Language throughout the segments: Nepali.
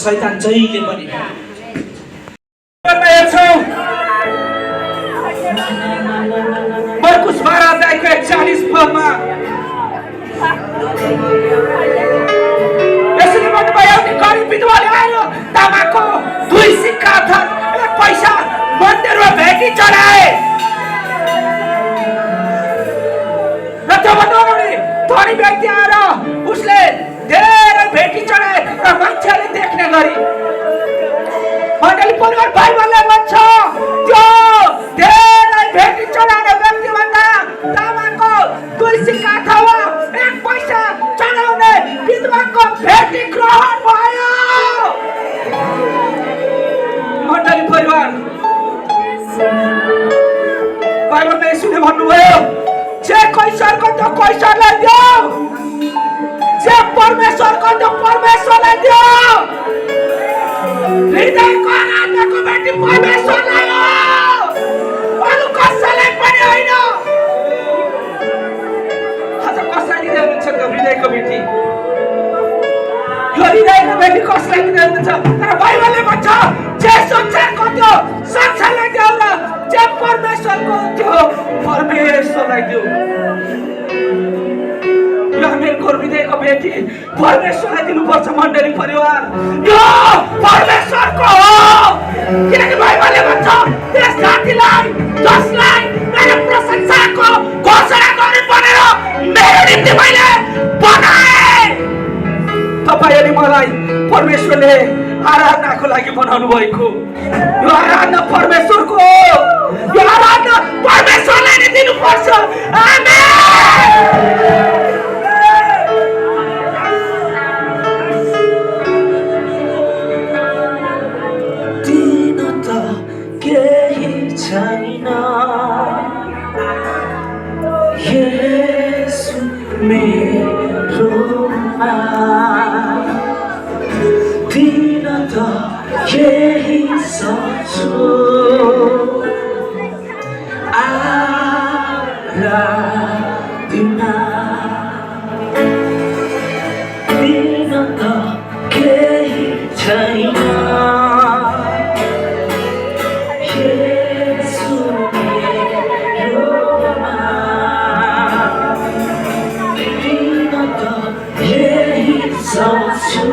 शैतान जहिले पनि मर्कुस 12:41 पदमा यसरी भन्नुभयो कि गरिब विधवाले आएर तामाको 2 सिक्का अर्थात् 1 पैसा मन्दिरमा भेटी चढाए र त्यो भन्नुभयो धनी व्यक्ति आएर उसले धेरै भेटी चढाए र मान्छेले देख्ने गरी मण्डली परिवार बाइबलले भन्छ त्यो धेरै भेटी चढाउने व्यक्ति भन्दा तामाको 2 सिक्का अथवा 1 पैसा चढाउने विधवाको भेटी ग्रहण भयो। मण्डली परिवार बाइबलमा यसुले भन्नुभयो जे कैसरको त्यो कैसरलाई दियो, जे परमेश्वरको त्यो परमेश्वरलाई दियो। हृदयको आराधनाको बेटी परमेश्वरलाई हो, अरू कसैलाई पनि होइन। आज कसलाई दिँदै हुनुहुन्छ त्यो हृदयको बेटी? यो हृदयको बेटी कसलाई दिँदै हुनुहुन्छ? तर बाइबलले भन्छ जे संसारको त्यो संसारलाई दियो र जे परमेश्वरको त्यो परमेश्वरलाई दियो। यो मेरो हृदयको बेटी परमेश्वरलाई दिनुपर्छ। मण्डली परिवार यो परमेश्वरको हो, किनकि बाइबलले भन्छ त्यस जातिलाई जसलाई मेरो प्रशंसाको घोषणा गर्ने भनेर मेरो निम्ति मैले बनाए। तपाईँ अनि मलाई परमेश्वरले आराधनाको लागि बनाउनु भएको। यो आराधना परमेश्वरको हो, यो आराधना परमेश्वरलाई नै दिनुपर्छ। आमेन। दिन त केही छैन येशू मेरोमा, दिन त केही सक्छु आराधना, दिन त केही छैन येशू मेरोमा, दिन त केही सक्छु।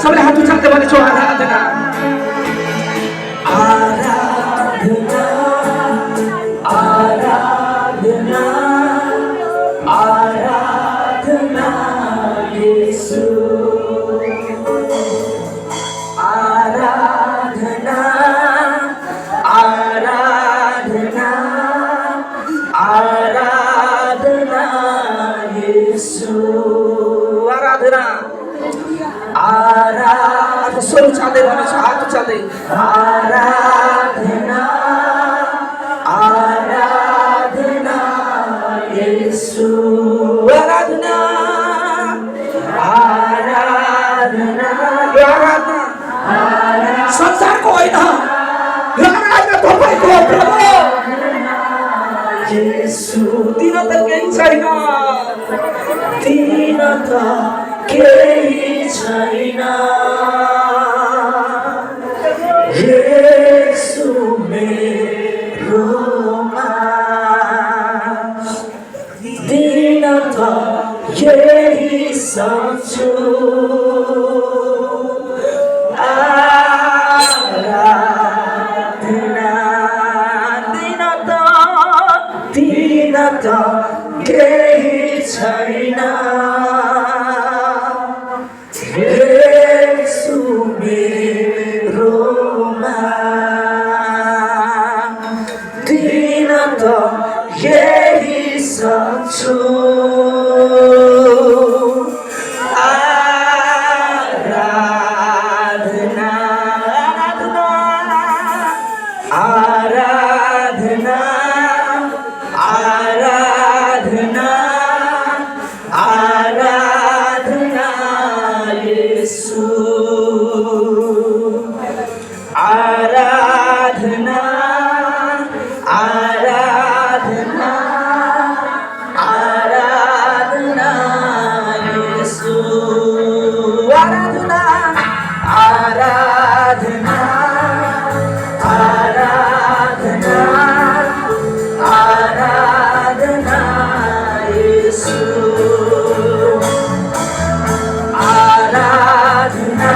सबैले हात उचाल्दै भनेछौँ आराधना, आराधना, आराधना, आराधना येशू, आराधना, आराधना, आराधना येशू, आराधना, आराधना। स्वर उचाल्दै भनेछौँ, हात उचाल्दै आराधना, आराधना येशू, आराधना, आराधना। यो आराधना संसारको होइन, यो आराधना तपाईँको हो प्रभु येशू। दिन त केही छैन, दिन त केही छैन येशू मेरोमा, दिन त केही सक्छु आराधना, दिन त केही छैन येशू मेरोमा, दिन त केही सक्छु आराधना, आराधना, आराधना, आराधना येशू, आराधना, आराधना, आराधना येशू, आराधना, आराधना, आराधना, आराधना येशू, आराधना,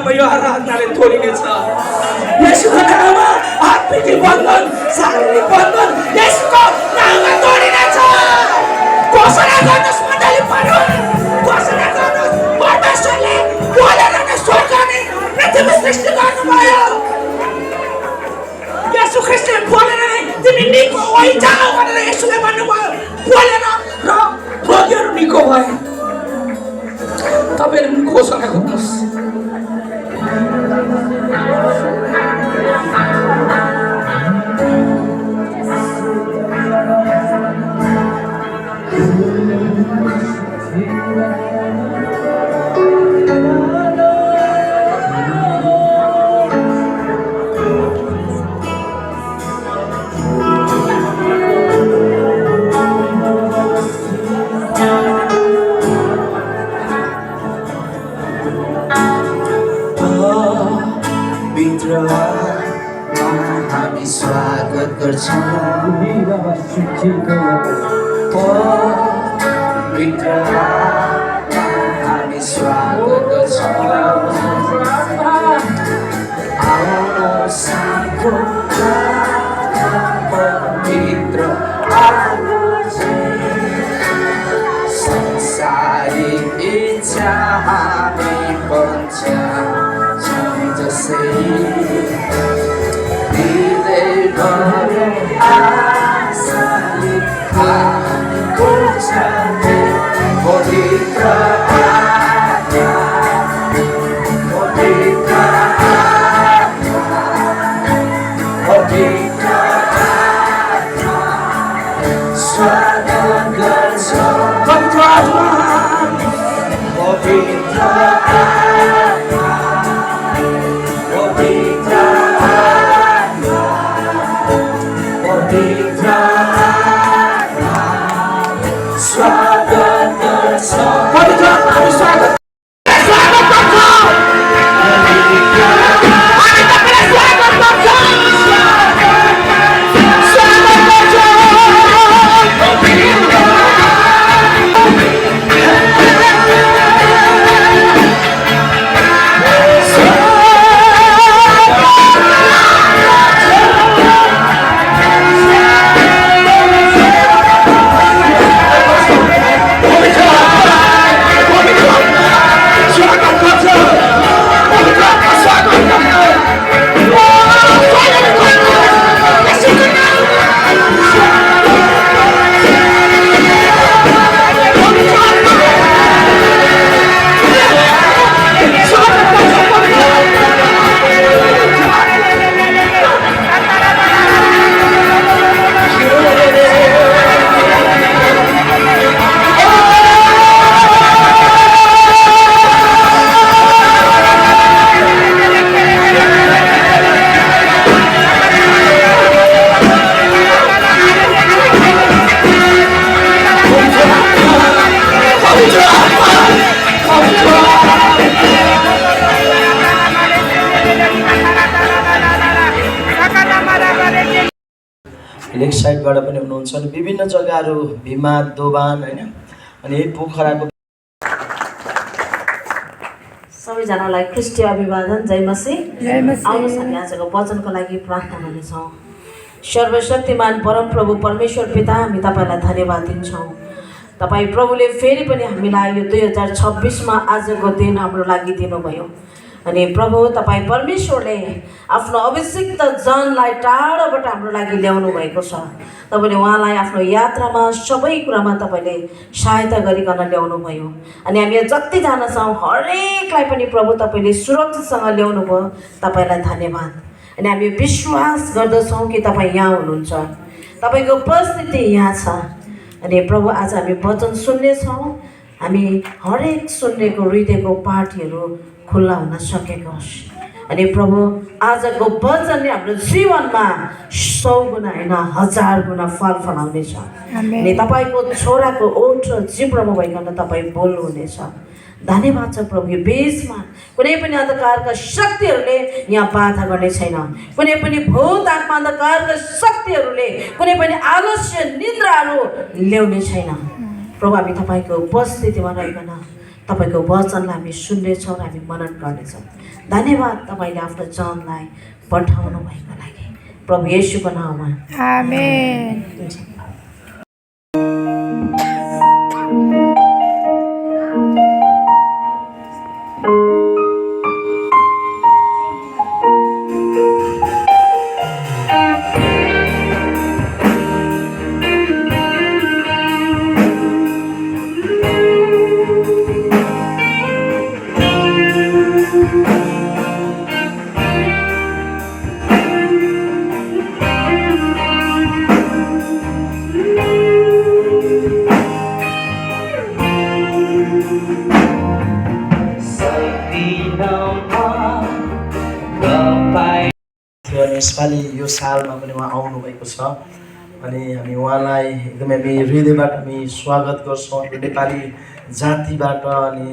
नाममा यो आराधनाले तोडिनेछ। येशूको नाममा आत्मिक बन्धन, शारीरिक बन्धन येशूको नाममा तोडिनेछ। घोषणा गर्नुहोस् मण्डली परिवार, घोषणा गर्नुहोस्। परमेश्वरले बोलेर नै स्वर्ग अनि पृथ्वी सृष्टि गर्नुभयो। येशू ख्रीष्टले बोलेर नै तिमी निको भइजाऊ भनेर येशूले भन्नुभयो। बोलेर र रोगीहरू निको भए। तपाईहरु घोषणा गर्नुहोस्। हामी स्वागत गर्छौँ पवित्र हामी स्वागत गर्छौँ। आउनुहोस् साथको पवित्र संसारिक इच्छा हामी पन्छौँ जसै लेक साइडबाट पनि हुनुहुन्छ अनि विभिन्न जग्गाहरू भीमा दोबान हैन अनि पोखराको सबैजनालाई ख्रीष्टीय अभिवादन। जय मसीह। आउनुहोस् हामी आजको वचनको लागि प्रार्थना गर्नेछौँ। सर्वशक्तिमान परम प्रभु परमेश्वर पिता, हामी तपाईँलाई धन्यवाद दिन्छौँ। तपाईँ प्रभुले फेरि पनि हामीलाई यो 2026मा आजको दिन हाम्रो लागि दिनुभयो। अनि प्रभु तपाईँ परमेश्वरले आफ्नो अभिषिक्त जनलाई टाढोबाट हाम्रो लागि ल्याउनु भएको छ। तपाईँले उहाँलाई आफ्नो यात्रामा सबै कुरामा तपाईँले सहायता गरिकन ल्याउनु भयो। अनि हामी जतिजना छौँ हरेकलाई पनि प्रभु तपाईँले सुरक्षितसँग ल्याउनु भयो। तपाईँलाई धन्यवाद। अनि हामी विश्वास गर्दछौँ कि तपाईँ यहाँ हुनुहुन्छ, तपाईँको उपस्थिति यहाँ छ। अनि प्रभु आज हामी वचन सुन्नेछौँ। हामी हरेक सुन्नेको हृदयको पाठीहरू खुल्ला हुन सकेको होस्। अनि प्रभु आजको वचनले हाम्रो जीवनमा 100 गुणा होइन 1000 गुणा फल फलाउनेछ। अनि तपाईँको छोराको ओठ र जिब्रोमा भइकन तपाईँ बोल्नुहुनेछ। धन्यवाद छ प्रभु। यो बिचमा कुनै पनि अन्धकारका शक्तिहरूले यहाँ बाधा गर्ने छैन। कुनै पनि भूत आत्मा अन्धकारका शक्तिहरूले कुनै पनि आलस्य निन्द्राहरू ल्याउने छैन। प्रभु हामी तपाईँको उपस्थितिमा रहिकन तपाईँको वचनलाई हामी सुन्नेछौँ र हामी मनन गर्नेछौँ। धन्यवाद तपाईँले आफ्नो जनलाई पठाउनु भएको लागि प्रभु येशूको नाममा आमेन। यसपालि यो सालमा पनि उहाँ आउनुभएको छ अनि हामी उहाँलाई एकदमै हामी हृदयबाट हामी स्वागत गर्छौँ। हाम्रो नेपाली जातिबाट अनि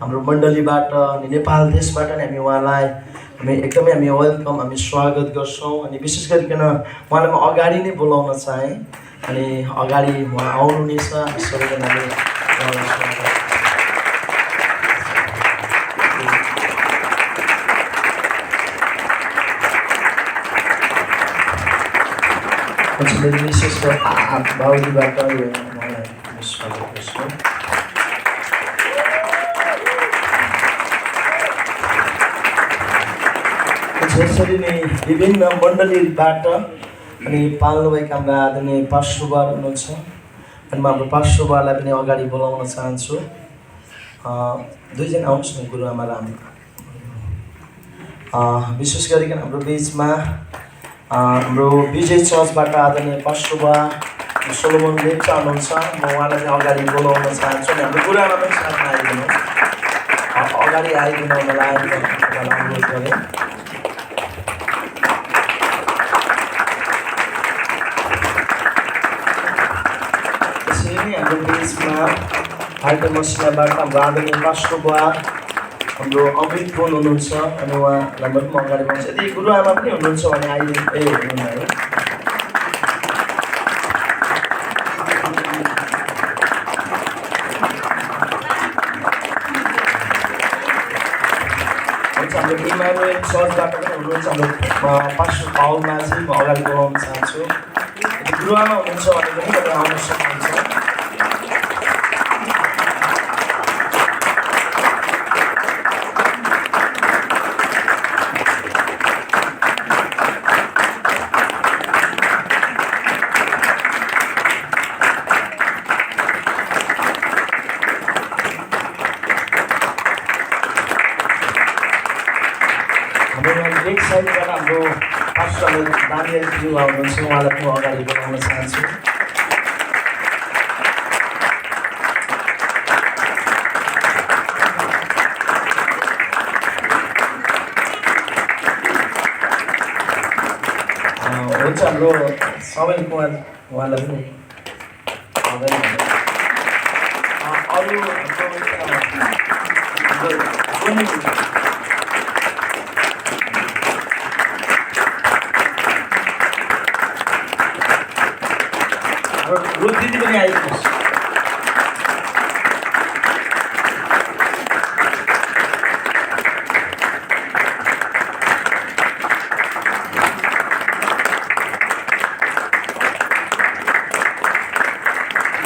हाम्रो मण्डलीबाट अनि नेपाल देशबाट नि हामी उहाँलाई एकदमै वेलकम हामी स्वागत गर्छौँ। अनि विशेष गरिकन उहाँलाई म अगाडि नै बोलाउन चाहेँ अनि अगाडि उहाँ आउनुहुनेछ। सबैजनाले मेरो विशेष बाहुलीबाट उहाँलाई स्वागत गर्छु। यसरी नै विभिन्न मण्डलीबाट अनि पाल्नुभएका हाम्रा आदरणीय पास्टरबाहरू हुनुहुन्छ अनि म हाम्रो पास्टरबालाई पनि अगाडि बोलाउन चाहन्छु। दुईजना आउनुहोस् न गुरुआमा राम। विशेष गरिकन हाम्रो बिचमा हाम्रो विजय चर्चबाट आदरणीय पास्टरबा सोलोमन लेप्चा हुनुहुन्छ। म उहाँलाई चाहिँ अगाडि बोलाउन चाहन्छु अनि हाम्रो गुरुआमा पनि साथमा आइदिनु अगाडि आइदिनु मलाई अनुरोध गरेँ। त्यसरी नै हाम्रो बिचमा हाइटर मसिनाबाट हाम्रो आदरणीय पास्टरबा हाम्रो अमृत बोन हुनुहुन्छ अनि उहाँलाई पनि म अगाडि बढ्छु। यदि गुरुआमा पनि हुनुहुन्छ भने अहिले हुनुहुन्न है। हाम्रो इमानुएल चर्चबाट पनि हुनुहुन्छ हाम्रो पास्टर पाउलमा चाहिँ म अगाडि बोलाउन चाहन्छु। यदि गुरुआमा हुनुहुन्छ भने पनि तपाईँ आउन सक्नुहुन्छ। एक साइडबाट हाम्रो पास्टर दानियल ज्यू आउनुहुन्छ उहाँलाई म अगाडि बढाउन चाहन्छु। हुन्छ हाम्रो सबै कुमार उहाँलाई पनि अगाडि अरू रुथ दिदी पनि आइदिनुहोस्।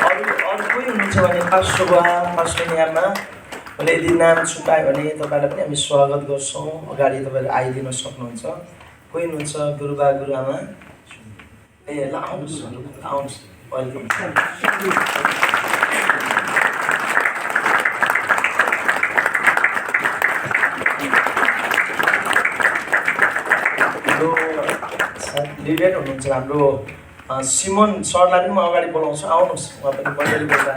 अरू कोही हुनुहुन्छ भने पास्टरनियामा मैले यदि नाम छुटायो भने तपाईँलाई पनि हामी स्वागत गर्छौँ। अगाडि तपाईँहरू आइदिन सक्नुहुन्छ। कोही हुनुहुन्छ गुरुबा गुरुआमा ए ल आउनुहोस् आउनुहोस् वेलकम। लिडर हुनुहुन्छ हाम्रो सिमन सरलाई पनि म अगाडि बोलाउँछु। आउनुहोस् उहाँ पनि मण्डलीबाट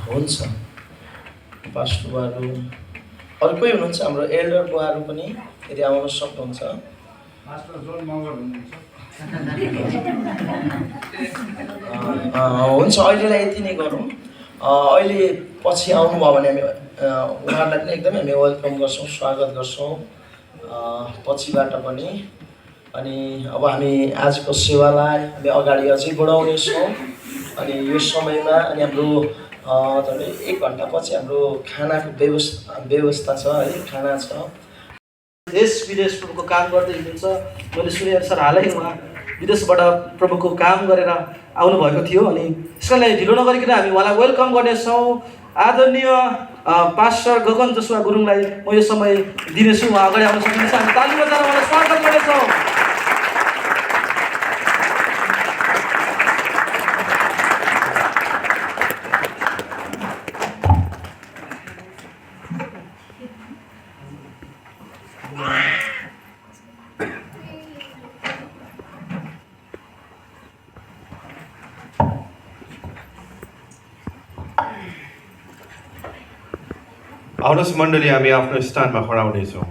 हुन्छ। पास्टर बुवाहरू अरू कोही हुनुहुन्छ हाम्रो एल्डर बुवाहरू पनि यदि आउन सक्नुहुन्छ। हुन्छ अहिलेलाई यति नै गरौँ। अहिले पछि आउनुभयो भने हामी उहाँहरूलाई पनि एकदमै हामी वेलकम गर्छौँ, स्वागत गर्छौँ पछिबाट पनि। अनि अब हामी आजको सेवालाई हामी अगाडि अझै बढाउनेछौँ। अनि यो समयमा अनि हाम्रो 1 घन्टापछि हाम्रो खानाको व्यवस्था छ है, खाना छ। देश विदेश प्रभुको काम गर्दै हुनुहुन्छ। मैले सुनेअनुसार हालै उहाँ विदेशबाट प्रभुको काम गरेर आउनुभएको थियो। अनि यसलाई ढिलो नगरिकन हामी उहाँलाई वेलकम गर्नेछौँ। आदरणीय पास्टर गगन जोसुवा गुरुङलाई म यो समय दिनेछु। उहाँ अगाडि आउन सक्नुहुन्छ। हामी ताली बजाएर उहाँलाई स्वागत गर्नेछौँ। आउनुहोस् मण्डली, हामी आफ्नो स्थानमा खडा हुनेछौँ।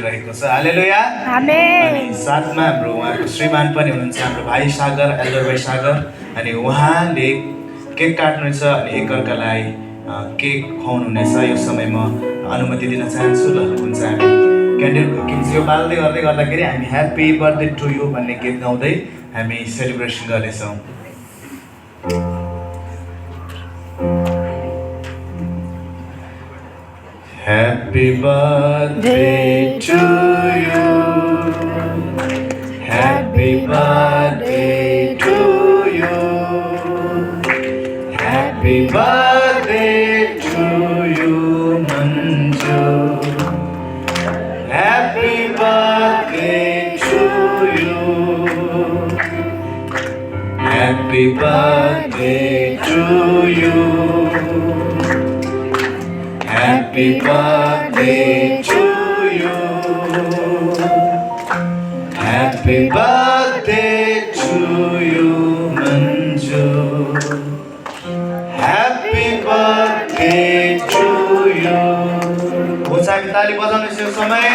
रहेको छ। हालेलुया, आमेन। अनि साथमा हाम्रो उहाँको श्रीमान पनि हुनुहुन्छ, हाम्रो भाइ सागर, एल्डर भाइ सागर। अनि उहाँले केक काट्नुहुनेछ अनि एकअर्कालाई केक खुवाउनुहुनेछ। यो समय म अनुमति दिन चाहन्छु। ल हुन्छ, हामी क्यान्डल यो बाल्दै गर्दाखेरि हामी ह्याप्पी बर्थडे टु यु भन्ने गीत गाउँदै हामी सेलिब्रेसन गर्नेछौँ। Happy birthday to you. Happy birthday to you. Happy birthday to you, Manju. Happy birthday to you. Happy birthday to you. Happy birthday to you. Happy birthday to you, Manju. Happy birthday to you. हुन्छ, हामी ताली बजाउनेछौँ यो समय।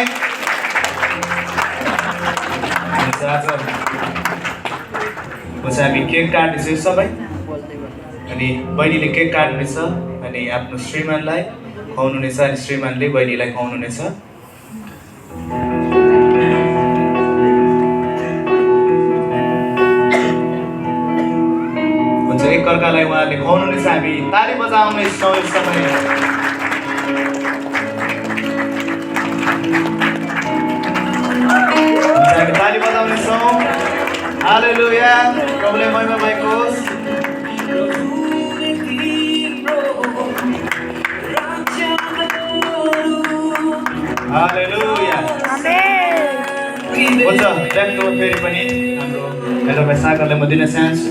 हुन्छ, हामी केक काट्नेछौँ यो समय। अनि बहिनीले केक काट्नेछ अनि आफ्नो श्रीमानलाई खुवाउनुहुनेछ अनि श्रीमानले बहिनीलाई खुवाउनुहुनेछ। हुन्छ, एकअर्कालाई उहाँले खुवाउनुहुनेछ। हामी ताली बजाउनेछौँ यस समय। हामी ताली बजाउनेछौँ। हालेलुया, प्रभुले महिमा भएको होस्। हालेलुया, आमेन। हुन्छ, ब्याकको फेरि पनि हाम्रो हेलो भाइ सागरलाई म दिन चाहन्छु।